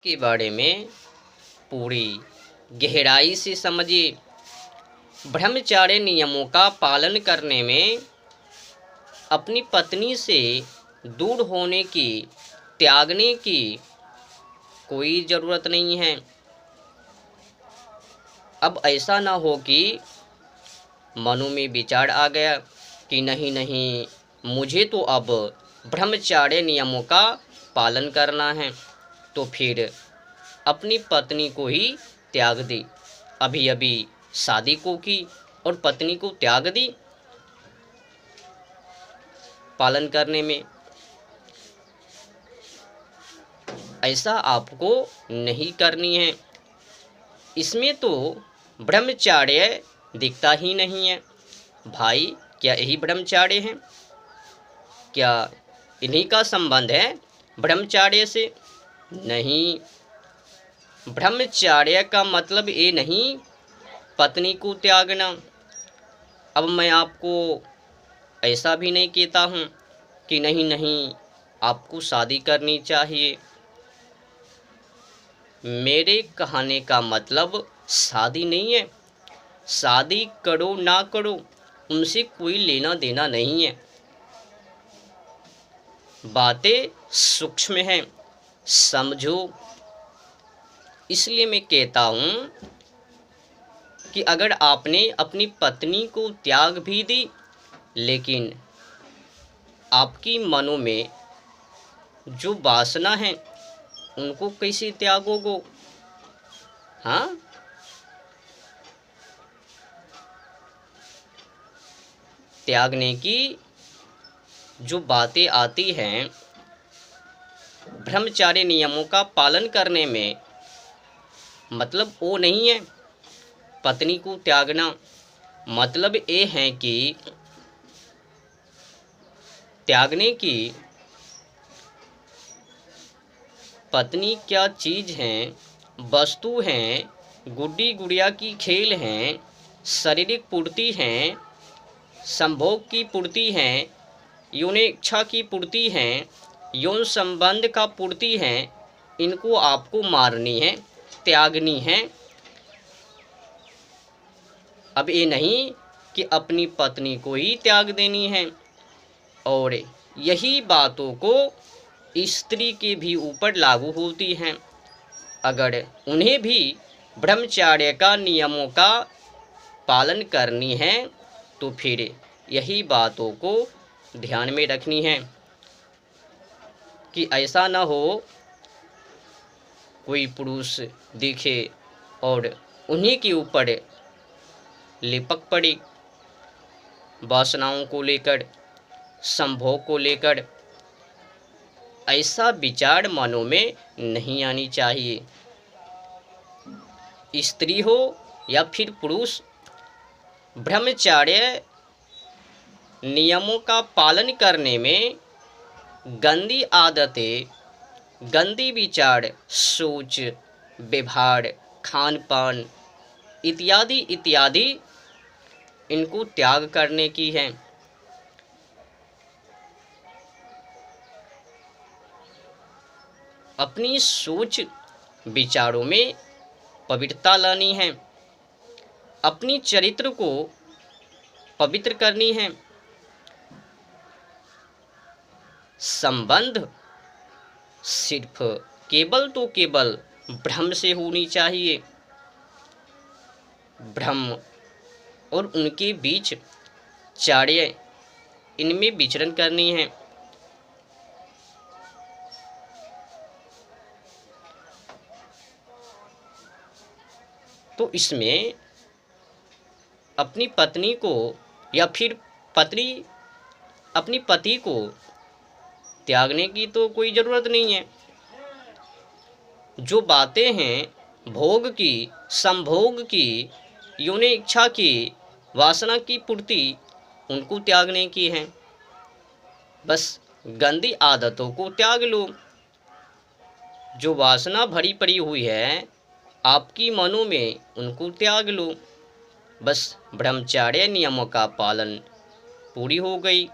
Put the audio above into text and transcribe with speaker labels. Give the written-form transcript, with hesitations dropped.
Speaker 1: के बारे में पूरी गहराई से समझिए। ब्रह्मचर्य नियमों का पालन करने में अपनी पत्नी से दूर होने की, त्यागने की कोई ज़रूरत नहीं है। अब ऐसा ना हो कि मनो में विचार आ गया कि नहीं नहीं, मुझे तो अब ब्रह्मचर्य नियमों का पालन करना है, तो फिर अपनी पत्नी को ही त्याग दी। अभी अभी शादी को की और पत्नी को त्याग दी पालन करने में। ऐसा आपको नहीं करनी है। इसमें तो ब्रह्मचर्य दिखता ही नहीं है। भाई, क्या यही ब्रह्मचर्य है? क्या इन्हीं का संबंध है ब्रह्मचर्य से? नहीं, ब्रह्मचर्य का मतलब ये नहीं पत्नी को त्यागना। अब मैं आपको ऐसा भी नहीं कहता हूँ कि नहीं नहीं, आपको शादी करनी चाहिए। मेरे कहने का मतलब शादी नहीं है। शादी करो ना करो, उनसे कोई लेना देना नहीं है। बातें सूक्ष्म हैं, समझो। इसलिए मैं कहता हूँ कि अगर आपने अपनी पत्नी को त्याग भी दी, लेकिन आपकी मनो में जो वासना है उनको कैसे त्यागोगे? हाँ, त्यागने की जो बातें आती हैं ब्रह्मचर्य नियमों का पालन करने में, मतलब वो नहीं है पत्नी को त्यागना। मतलब ये है कि त्यागने की पत्नी क्या चीज़ हैं, वस्तु हैं, गुड्डी गुड़िया की खेल हैं, शारीरिक पूर्ति हैं, संभोग की पूर्ति हैं, यौन इच्छा की पूर्ति हैं, यौन संबंध का पूर्ति हैं। इनको आपको मारनी है, त्यागनी है। अब ये नहीं कि अपनी पत्नी को ही त्याग देनी है। और यही बातों को स्त्री के भी ऊपर लागू होती हैं। अगर उन्हें भी ब्रह्मचर्य का नियमों का पालन करनी है, तो फिर यही बातों को ध्यान में रखनी है कि ऐसा ना हो कोई पुरुष दिखे और उन्हीं के ऊपर लिपक पड़े, वासनाओं को लेकर, संभोग को लेकर। ऐसा विचार मनों में नहीं आनी चाहिए। स्त्री हो या फिर पुरुष, ब्रह्मचर्य नियमों का पालन करने में गंदी आदतें, गंदी विचार, सोच, व्यवहार, खान पान इत्यादि इत्यादि इनको त्याग करने की है। अपनी सोच विचारों में पवित्रता लानी है, अपनी चरित्र को पवित्र करनी है। संबंध सिर्फ केवल तो केवल ब्रह्म से होनी चाहिए। ब्रह्म और उनके बीच चार्य, इनमें विचरण करनी है। तो इसमें अपनी पत्नी को या फिर पत्नी अपनी पति को त्यागने की तो कोई ज़रूरत नहीं है। जो बातें हैं भोग की, संभोग की, यौन इच्छा की, वासना की पूर्ति, उनको त्यागने की है। बस गंदी आदतों को त्याग लो। जो वासना भरी पड़ी हुई है आपकी मनों में, उनको त्याग लो। बस ब्रह्मचर्य नियमों का पालन पूरी हो गई।